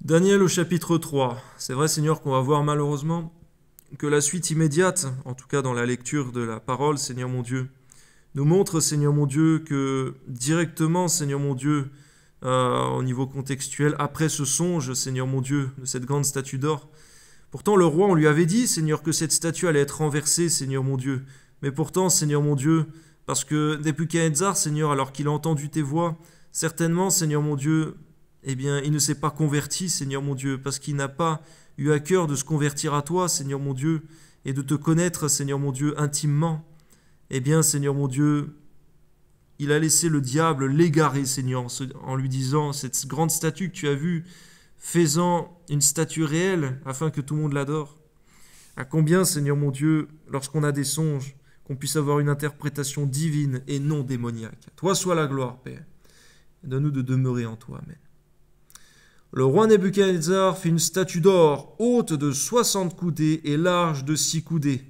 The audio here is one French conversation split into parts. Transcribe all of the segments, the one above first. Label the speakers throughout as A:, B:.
A: Daniel au chapitre 3. C'est vrai, Seigneur, qu'on va voir malheureusement que la suite immédiate, en tout cas dans la lecture de la parole, Seigneur mon Dieu, nous montre, Seigneur mon Dieu, que directement, Seigneur mon Dieu, au niveau contextuel, après ce songe, Seigneur mon Dieu, de cette grande statue d'or, pourtant le roi, on lui avait dit, Seigneur, que cette statue allait être renversée, Seigneur mon Dieu. Mais pourtant, Seigneur mon Dieu, parce que Nebuchadnezzar, Seigneur, alors qu'il a entendu tes voix, certainement, Seigneur mon Dieu, eh bien, il ne s'est pas converti, Seigneur mon Dieu, parce qu'il n'a pas eu à cœur de se convertir à toi, Seigneur mon Dieu, et de te connaître, Seigneur mon Dieu, intimement. Eh bien, Seigneur mon Dieu, il a laissé le diable l'égarer, Seigneur, en lui disant, cette grande statue que tu as vue, fais-en une statue réelle, afin que tout le monde l'adore. À combien, Seigneur mon Dieu, lorsqu'on a des songes, qu'on puisse avoir une interprétation divine et non démoniaque. À toi soit la gloire, Père. Donne-nous de demeurer en toi. Amen. Le roi Nebuchadnezzar fit une statue d'or, haute de 60 coudées et large de 6 coudées.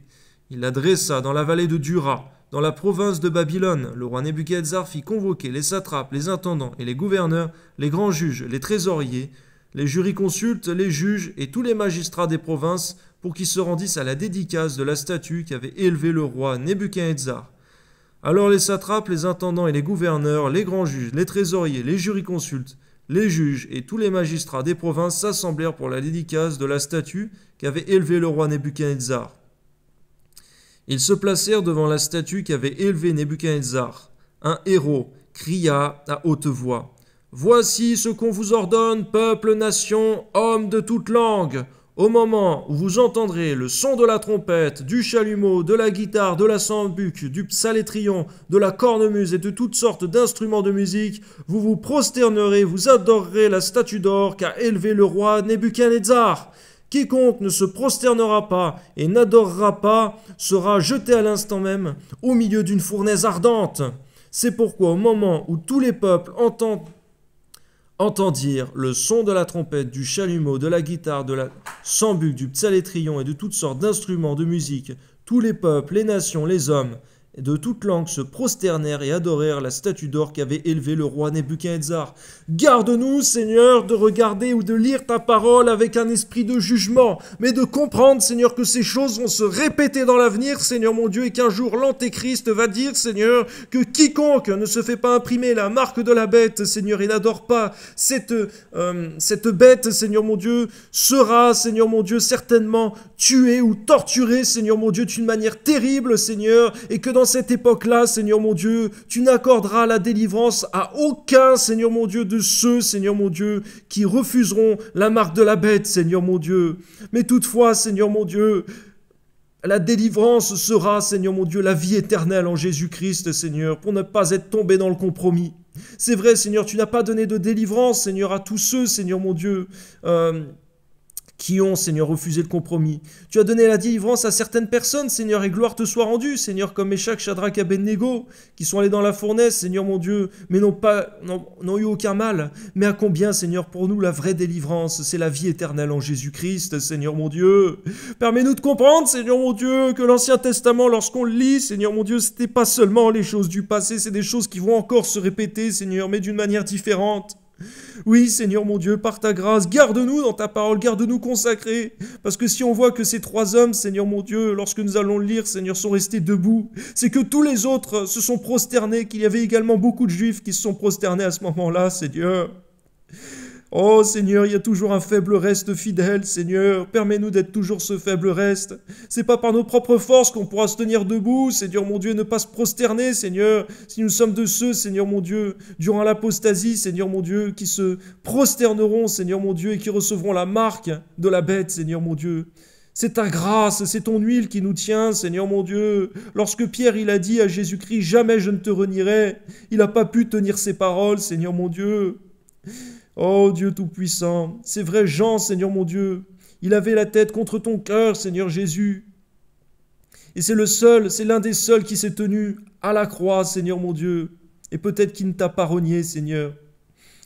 A: Il la dressa dans la vallée de Dura, dans la province de Babylone. Le roi Nebuchadnezzar fit convoquer les satrapes, les intendants et les gouverneurs, les grands juges, les trésoriers, les jurisconsultes, les juges et tous les magistrats des provinces pour qu'ils se rendissent à la dédicace de la statue qu'avait élevée le roi Nebuchadnezzar. Alors les satrapes, les intendants et les gouverneurs, les grands juges, les trésoriers, les jurisconsultes, les juges et tous les magistrats des provinces s'assemblèrent pour la dédicace de la statue qu'avait élevée le roi Nebuchadnezzar. Ils se placèrent devant la statue qu'avait élevée Nebuchadnezzar. Un héros cria à haute voix : « Voici ce qu'on vous ordonne, peuple, nation, hommes de toute langue. Au moment où vous entendrez le son de la trompette, du chalumeau, de la guitare, de la sambuc, du psalétrion, de la cornemuse et de toutes sortes d'instruments de musique, vous vous prosternerez, vous adorerez la statue d'or qu'a élevée le roi Nebuchadnezzar. Quiconque ne se prosternera pas et n'adorera pas sera jeté à l'instant même au milieu d'une fournaise ardente. C'est pourquoi au moment où tous les peuples entendirent le son de la trompette, du chalumeau, de la guitare, de la sambuc, du psalétrion et de toutes sortes d'instruments de musique, tous les peuples, les nations, les hommes, et de toute langue se prosternèrent et adorèrent la statue d'or qu'avait élevée le roi Nebuchadnezzar. Garde-nous, Seigneur, de regarder ou de lire ta parole avec un esprit de jugement, mais de comprendre, Seigneur, que ces choses vont se répéter dans l'avenir, Seigneur mon Dieu, et qu'un jour l'Antéchrist va dire, Seigneur, que quiconque ne se fait pas imprimer la marque de la bête, Seigneur, et n'adore pas cette bête, Seigneur mon Dieu, sera, Seigneur mon Dieu, certainement tué ou torturé, Seigneur mon Dieu, d'une manière terrible, Seigneur, et que dans cette époque-là, Seigneur mon Dieu, tu n'accorderas la délivrance à aucun, Seigneur mon Dieu, de ceux, Seigneur mon Dieu, qui refuseront la marque de la bête, Seigneur mon Dieu. Mais toutefois, Seigneur mon Dieu, la délivrance sera, Seigneur mon Dieu, la vie éternelle en Jésus-Christ, Seigneur, pour ne pas être tombé dans le compromis. C'est vrai, Seigneur, tu n'as pas donné de délivrance, Seigneur, à tous ceux, Seigneur mon Dieu, qui ont, Seigneur, refusé le compromis. Tu as donné la délivrance à certaines personnes, Seigneur, et gloire te soit rendue, Seigneur, comme Méchach, Shadrach, Abednego, qui sont allés dans la fournaise, Seigneur mon Dieu, mais n'ont eu aucun mal. Mais à combien, Seigneur, pour nous, la vraie délivrance, c'est la vie éternelle en Jésus-Christ, Seigneur mon Dieu. Permets-nous de comprendre, Seigneur mon Dieu, que l'Ancien Testament, lorsqu'on le lit, Seigneur mon Dieu, c'était pas seulement les choses du passé, c'est des choses qui vont encore se répéter, Seigneur, mais d'une manière différente. Oui, Seigneur mon Dieu, par ta grâce, garde-nous dans ta parole, garde-nous consacrés. Parce que si on voit que ces trois hommes, Seigneur mon Dieu, lorsque nous allons le lire, Seigneur, sont restés debout, c'est que tous les autres se sont prosternés, qu'il y avait également beaucoup de Juifs qui se sont prosternés à ce moment-là, Seigneur. Oh Seigneur, il y a toujours un faible reste fidèle, Seigneur. Permets-nous d'être toujours ce faible reste. C'est pas par nos propres forces qu'on pourra se tenir debout, Seigneur mon Dieu, et ne pas se prosterner, Seigneur. Si nous sommes de ceux, Seigneur mon Dieu, durant l'apostasie, Seigneur mon Dieu, qui se prosterneront, Seigneur mon Dieu, et qui recevront la marque de la bête, Seigneur mon Dieu. C'est ta grâce, c'est ton huile qui nous tient, Seigneur mon Dieu. Lorsque Pierre, il a dit à Jésus-Christ, jamais je ne te renierai, il n'a pas pu tenir ses paroles, Seigneur mon Dieu. Oh Dieu Tout-Puissant, c'est vrai Jean, Seigneur mon Dieu, il avait la tête contre ton cœur, Seigneur Jésus. Et c'est l'un des seuls qui s'est tenu à la croix, Seigneur mon Dieu. Et peut-être qu'il ne t'a pas renié, Seigneur.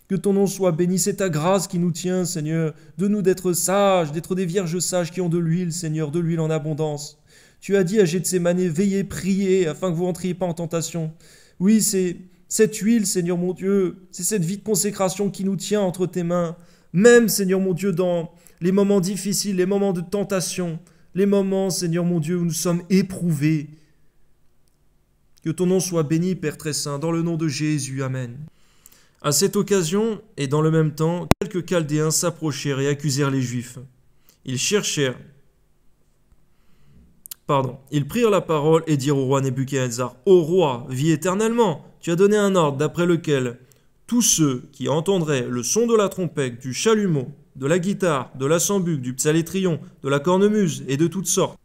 A: Que ton nom soit béni, c'est ta grâce qui nous tient, Seigneur. De nous d'être sages, d'être des vierges sages qui ont de l'huile, Seigneur, de l'huile en abondance. Tu as dit à Gethsémane, veillez, priez, afin que vous n'entriez pas en tentation. Oui, c'est cette huile, Seigneur mon Dieu, c'est cette vie de consécration qui nous tient entre tes mains. même, Seigneur mon Dieu, dans les moments difficiles, les moments de tentation, les moments, Seigneur mon Dieu, où nous sommes éprouvés. Que ton nom soit béni, Père très saint, dans le nom de Jésus. Amen. À cette occasion, et dans le même temps, quelques Chaldéens s'approchèrent et accusèrent les Juifs. Ils prirent la parole et dirent au roi Nebuchadnezzar, « Ô roi, vis éternellement, tu as donné un ordre d'après lequel tous ceux qui entendraient le son de la trompette, du chalumeau, de la guitare, de la sambuc, du psalétrion, de la cornemuse et de toutes sortes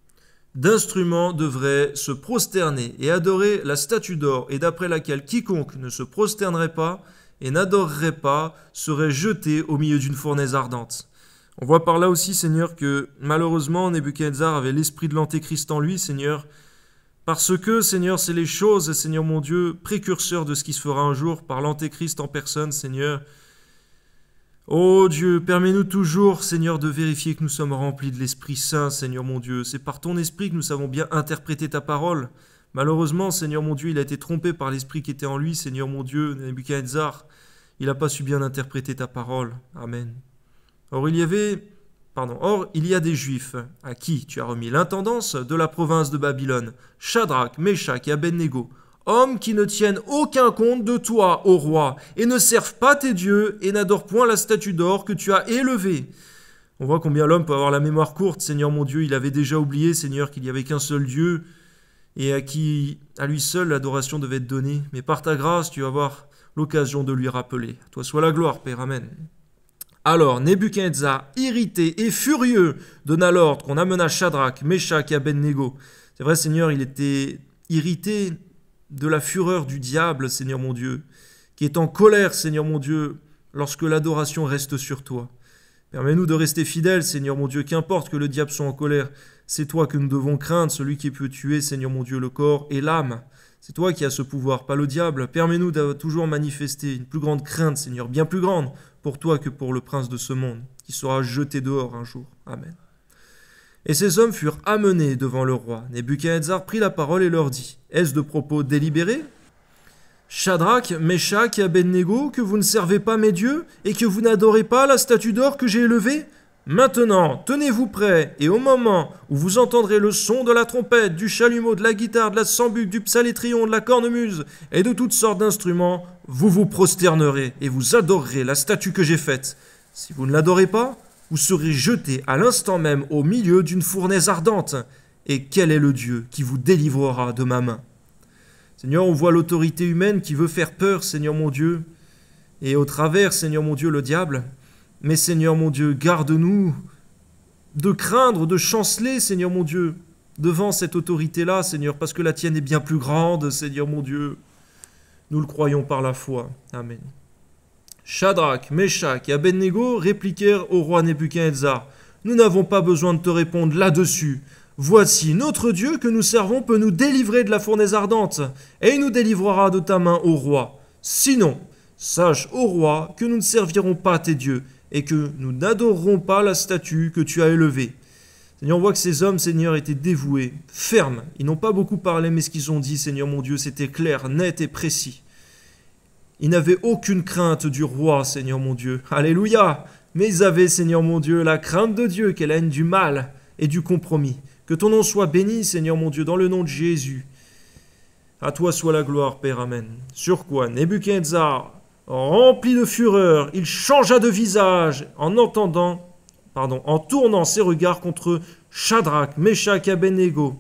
A: d'instruments devraient se prosterner et adorer la statue d'or, et d'après laquelle quiconque ne se prosternerait pas et n'adorerait pas serait jeté au milieu d'une fournaise ardente. » On voit par là aussi, Seigneur, que malheureusement, Nebuchadnezzar avait l'esprit de l'antéchrist en lui, Seigneur, parce que, Seigneur, c'est les choses, Seigneur mon Dieu, précurseurs de ce qui se fera un jour par l'antéchrist en personne, Seigneur. Ô Dieu, permets-nous toujours, Seigneur, de vérifier que nous sommes remplis de l'Esprit Saint, Seigneur mon Dieu. C'est par ton Esprit que nous savons bien interpréter ta parole. Malheureusement, Seigneur mon Dieu, il a été trompé par l'Esprit qui était en lui, Seigneur mon Dieu, Nebuchadnezzar. Il n'a pas su bien interpréter ta parole. Amen. Or, il y a des Juifs à qui tu as remis l'intendance de la province de Babylone, Shadrach, Meshach et Abednego, hommes qui ne tiennent aucun compte de toi, ô roi, et ne servent pas tes dieux et n'adorent point la statue d'or que tu as élevée. On voit combien l'homme peut avoir la mémoire courte, Seigneur mon Dieu. Il avait déjà oublié, Seigneur, qu'il n'y avait qu'un seul Dieu et à lui seul l'adoration devait être donnée. Mais par ta grâce, tu vas avoir l'occasion de lui rappeler. À toi soit la gloire, Père. Amen. Alors Nebuchadnezzar, irrité et furieux, donna l'ordre qu'on amena Shadrach, Meshach et Abednego. C'est vrai, Seigneur, il était irrité de la fureur du diable, Seigneur mon Dieu, qui est en colère, Seigneur mon Dieu, lorsque l'adoration reste sur toi. Permets-nous de rester fidèles, Seigneur mon Dieu, qu'importe que le diable soit en colère, c'est toi que nous devons craindre, celui qui peut tuer, Seigneur mon Dieu, le corps et l'âme. C'est toi qui as ce pouvoir, pas le diable. Permets-nous de toujours manifester une plus grande crainte, Seigneur, bien plus grande, pour toi que pour le prince de ce monde, qui sera jeté dehors un jour. Amen. Et ces hommes furent amenés devant le roi. Nebuchadnezzar prit la parole et leur dit, « Est-ce de propos délibérés ? Shadrach, Meshach et Abednego, que vous ne servez pas mes dieux, et que vous n'adorez pas la statue d'or que j'ai élevée ? Maintenant, tenez-vous prêts, et au moment où vous entendrez le son de la trompette, du chalumeau, de la guitare, de la sambuc, du psalétrion, de la cornemuse, et de toutes sortes d'instruments, vous vous prosternerez, et vous adorerez la statue que j'ai faite. Si vous ne l'adorez pas, vous serez jetés à l'instant même au milieu d'une fournaise ardente. Et quel est le Dieu qui vous délivrera de ma main ? » Seigneur, on voit l'autorité humaine qui veut faire peur, Seigneur mon Dieu, et au travers, Seigneur mon Dieu, le diable. Mais Seigneur mon Dieu, garde-nous de craindre, de chanceler, Seigneur mon Dieu, devant cette autorité-là, Seigneur, parce que la tienne est bien plus grande, Seigneur mon Dieu. Nous le croyons par la foi. Amen. Shadrach, Meshach et Abednego répliquèrent au roi Nebuchadnezzar, « Nous n'avons pas besoin de te répondre là-dessus. Voici, notre Dieu que nous servons peut nous délivrer de la fournaise ardente, et il nous délivrera de ta main, ô roi. Sinon, sache, ô roi, que nous ne servirons pas tes dieux, et que nous n'adorerons pas la statue que tu as élevée. » Seigneur, on voit que ces hommes, Seigneur, étaient dévoués, fermes. Ils n'ont pas beaucoup parlé, mais ce qu'ils ont dit, Seigneur mon Dieu, c'était clair, net et précis. Ils n'avaient aucune crainte du roi, Seigneur mon Dieu. Alléluia! Mais ils avaient, Seigneur mon Dieu, la crainte de Dieu, qui est la haine du mal et du compromis. Que ton nom soit béni, Seigneur mon Dieu, dans le nom de Jésus. À toi soit la gloire, Père. Amen. Sur quoi Nebuchadnezzar, rempli de fureur, il changea de visage en tournant ses regards contre Shadrach, Meshach et Abednego.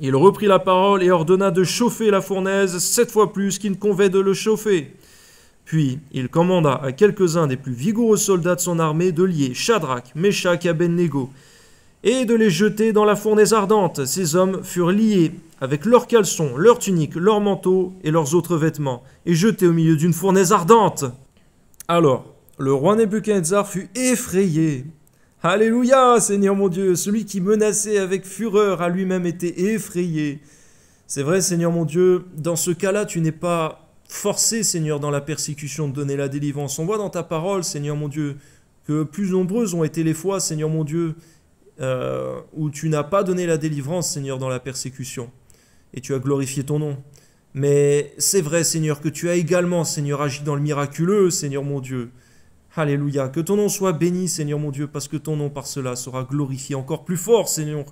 A: Il reprit la parole et ordonna de chauffer la fournaise 7 fois plus qu'il ne convenait de le chauffer. Puis il commanda à quelques-uns des plus vigoureux soldats de son armée de lier Shadrach, Meshach et Abednego et de les jeter dans la fournaise ardente. Ces hommes furent liés avec leurs caleçons, leurs tuniques, leurs manteaux et leurs autres vêtements et jetés au milieu d'une fournaise ardente. Alors, le roi Nebuchadnezzar fut effrayé. Alléluia, Seigneur mon Dieu, celui qui menaçait avec fureur a lui-même été effrayé. C'est vrai, Seigneur mon Dieu, dans ce cas-là, tu n'es pas forcé, Seigneur, dans la persécution de donner la délivrance. On voit dans ta parole, Seigneur mon Dieu, que plus nombreuses ont été les fois, Seigneur mon Dieu, où tu n'as pas donné la délivrance, Seigneur, dans la persécution. Et tu as glorifié ton nom. Mais c'est vrai, Seigneur, que tu as également, Seigneur, agi dans le miraculeux, Seigneur mon Dieu. Alléluia. Que ton nom soit béni, Seigneur mon Dieu, parce que ton nom par cela sera glorifié encore plus fort, Seigneur.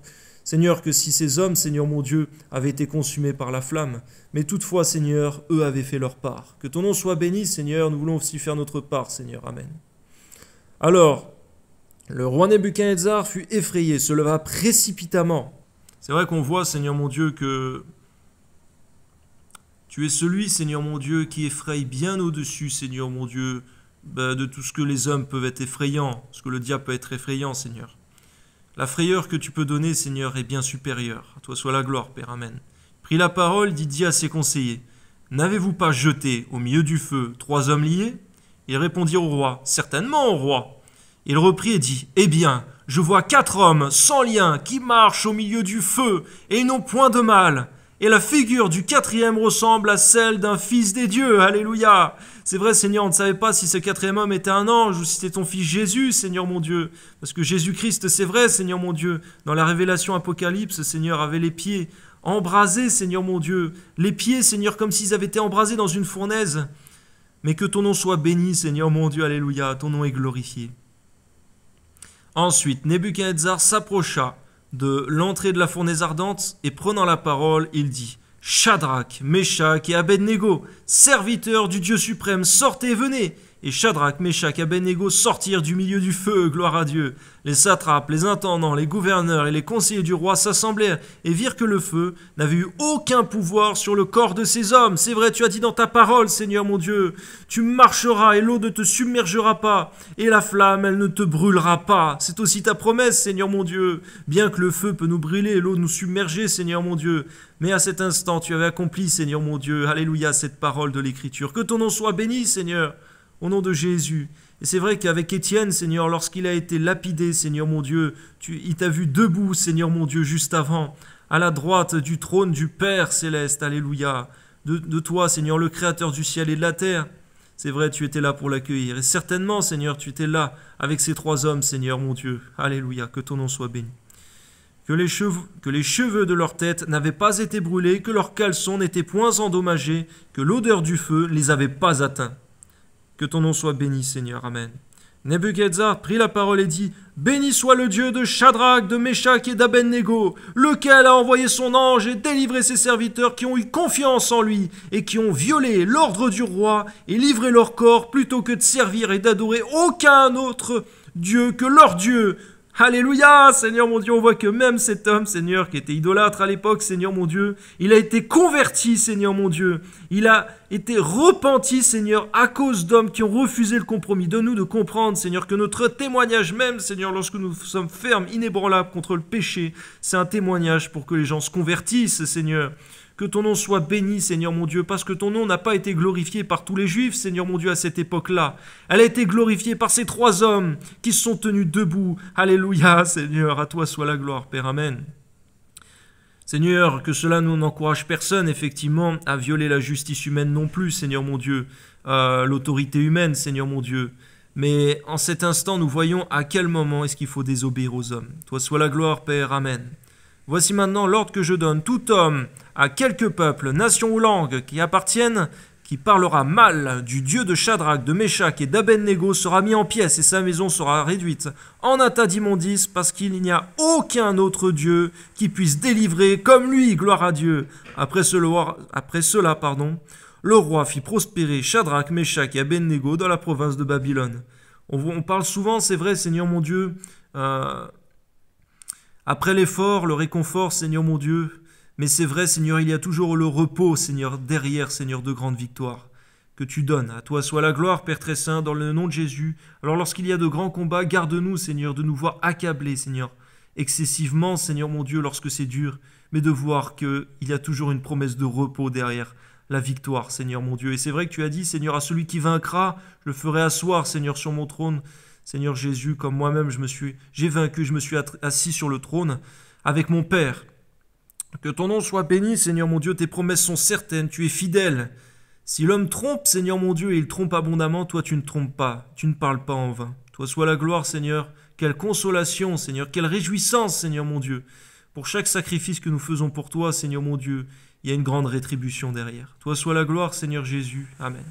A: Seigneur, que si ces hommes, Seigneur mon Dieu, avaient été consumés par la flamme, mais toutefois, Seigneur, eux avaient fait leur part. Que ton nom soit béni, Seigneur, nous voulons aussi faire notre part, Seigneur. Amen. Alors, le roi Nebuchadnezzar fut effrayé, se leva précipitamment. C'est vrai qu'on voit, Seigneur mon Dieu, que tu es celui, Seigneur mon Dieu, qui effraie bien au-dessus, Seigneur mon Dieu, de tout ce que les hommes peuvent être effrayants, ce que le diable peut être effrayant, Seigneur. La frayeur que tu peux donner, Seigneur, est bien supérieure. À toi soit la gloire, Père. Amen. Prit la parole, dit à ses conseillers, « N'avez-vous pas jeté au milieu du feu 3 hommes liés ?» Ils répondirent au roi, « Certainement, au roi. » Il reprit et dit, « Eh bien, je vois 4 hommes sans lien qui marchent au milieu du feu et ils n'ont point de mal. Et la figure du 4e ressemble à celle d'un fils des dieux. Alléluia. C'est vrai, Seigneur, on ne savait pas si ce 4e homme était un ange ou si c'était ton fils Jésus, Seigneur mon Dieu. Parce que Jésus-Christ, c'est vrai, Seigneur mon Dieu. Dans la révélation Apocalypse, Seigneur, avait les pieds embrasés, Seigneur mon Dieu. Les pieds, Seigneur, comme s'ils avaient été embrasés dans une fournaise. Mais que ton nom soit béni, Seigneur mon Dieu. Alléluia. Ton nom est glorifié. Ensuite, Nebuchadnezzar s'approcha de l'entrée de la fournaise ardente, et prenant la parole, il dit, « Shadrach, Meshach et Abednego, serviteurs du Dieu suprême, sortez et venez !» Et Shadrach, Meshach et Abednego sortirent du milieu du feu, gloire à Dieu. Les satrapes, les intendants, les gouverneurs et les conseillers du roi s'assemblèrent et virent que le feu n'avait eu aucun pouvoir sur le corps de ces hommes. C'est vrai, tu as dit dans ta parole, Seigneur mon Dieu, tu marcheras et l'eau ne te submergera pas, et la flamme, elle ne te brûlera pas. C'est aussi ta promesse, Seigneur mon Dieu. Bien que le feu peut nous brûler et l'eau nous submerger, Seigneur mon Dieu, mais à cet instant, tu avais accompli, Seigneur mon Dieu, alléluia, cette parole de l'Écriture. Que ton nom soit béni, Seigneur, au nom de Jésus. Et c'est vrai qu'avec Étienne, Seigneur, lorsqu'il a été lapidé, Seigneur mon Dieu, il t'a vu debout, Seigneur mon Dieu, juste avant, à la droite du trône du Père céleste, alléluia. De toi, Seigneur, le Créateur du ciel et de la terre. C'est vrai, tu étais là pour l'accueillir. Et certainement, Seigneur, tu étais là avec ces 3 hommes, Seigneur mon Dieu. Alléluia, que ton nom soit béni. Que les cheveux de leur tête n'avaient pas été brûlés, que leurs caleçons n'étaient point endommagés, que l'odeur du feu ne les avait pas atteints. Que ton nom soit béni, Seigneur. Amen. Nebuchadnezzar prit la parole et dit, « Béni soit le Dieu de Shadrach, de Meshach et d'Abednego, lequel a envoyé son ange et délivré ses serviteurs qui ont eu confiance en lui et qui ont violé l'ordre du roi et livré leur corps plutôt que de servir et d'adorer aucun autre Dieu que leur Dieu. » Alléluia, Seigneur mon Dieu, on voit que même cet homme, Seigneur, qui était idolâtre à l'époque, Seigneur mon Dieu, il a été converti, Seigneur mon Dieu. Il a été repenti, Seigneur, à cause d'hommes qui ont refusé le compromis. Donne-nous de comprendre, Seigneur, que notre témoignage même, Seigneur, lorsque nous sommes fermes, inébranlables contre le péché, c'est un témoignage pour que les gens se convertissent, Seigneur. Que ton nom soit béni, Seigneur mon Dieu, parce que ton nom n'a pas été glorifié par tous les Juifs, Seigneur mon Dieu, à cette époque-là. Elle a été glorifiée par ces 3 hommes qui se sont tenus debout. Alléluia, Seigneur, à toi soit la gloire, Père. Amen. Seigneur, que cela nous n'encourage personne, effectivement, à violer la justice humaine non plus, Seigneur mon Dieu, l'autorité humaine, Seigneur mon Dieu. Mais en cet instant, nous voyons à quel moment est-ce qu'il faut désobéir aux hommes. Toi soit la gloire, Père. Amen. Voici maintenant l'ordre que je donne. Tout homme, à quelque peuple, nation ou langue qui appartiennent, qui parlera mal du Dieu de Shadrach, de Meshach et d'Abednego sera mis en pièces et sa maison sera réduite en un tas d'immondices parce qu'il n'y a aucun autre Dieu qui puisse délivrer comme lui, gloire à Dieu. Après cela, le roi fit prospérer Shadrach, Meshach et Abednego dans la province de Babylone. On parle souvent, c'est vrai, Seigneur mon Dieu, après l'effort, le réconfort, Seigneur mon Dieu, mais c'est vrai, Seigneur, il y a toujours le repos, Seigneur, derrière, Seigneur, de grandes victoires que tu donnes. À toi soit la gloire, Père très saint, dans le nom de Jésus. Alors lorsqu'il y a de grands combats, garde-nous, Seigneur, de nous voir accablés, Seigneur, excessivement, Seigneur mon Dieu, lorsque c'est dur, mais de voir qu'il y a toujours une promesse de repos derrière la victoire, Seigneur mon Dieu. Et c'est vrai que tu as dit, Seigneur, à celui qui vaincra, je le ferai asseoir, Seigneur, sur mon trône. Seigneur Jésus, comme moi-même j'ai vaincu, je me suis assis sur le trône avec mon Père. Que ton nom soit béni, Seigneur mon Dieu, tes promesses sont certaines, tu es fidèle. Si l'homme trompe, Seigneur mon Dieu, et il trompe abondamment, toi tu ne trompes pas, tu ne parles pas en vain. Toi soit la gloire, Seigneur, quelle consolation, Seigneur, quelle réjouissance, Seigneur mon Dieu. Pour chaque sacrifice que nous faisons pour toi, Seigneur mon Dieu, il y a une grande rétribution derrière. Toi soit la gloire, Seigneur Jésus. Amen.